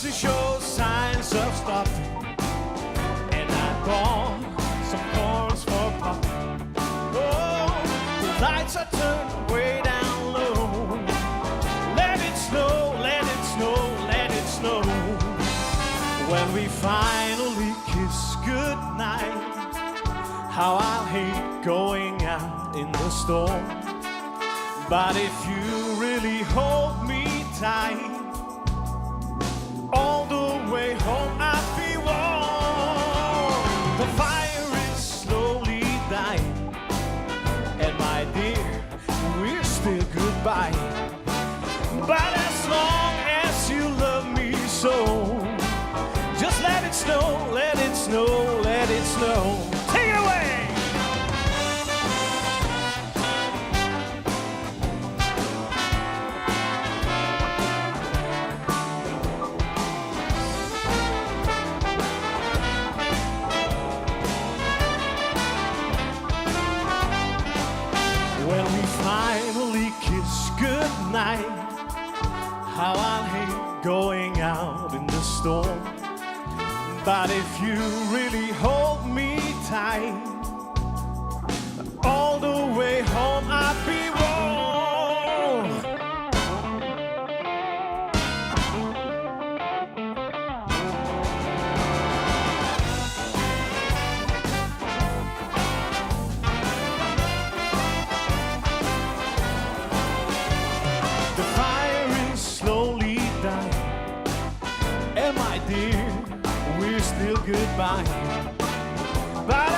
to show signs of stopping, and I bought some corns for pop. Oh, the lights are turned way down low. Let it snow, let it snow, let it snow. When we finally kiss goodnight, how I'll hate going out in the storm. But if you really hold me tight, all the way home I'll be warm. The fire is slowly dying, and my dear, we're still goodbye. But as long as you love me so, just let it snow, let it snow, let it snow. Take it away! When we finally kiss goodnight, how I'll hate going out in the storm. But if you really hold me tight, all the way home I'll be warm. The fire is slowly dying, and my dear, we're still goodbye. But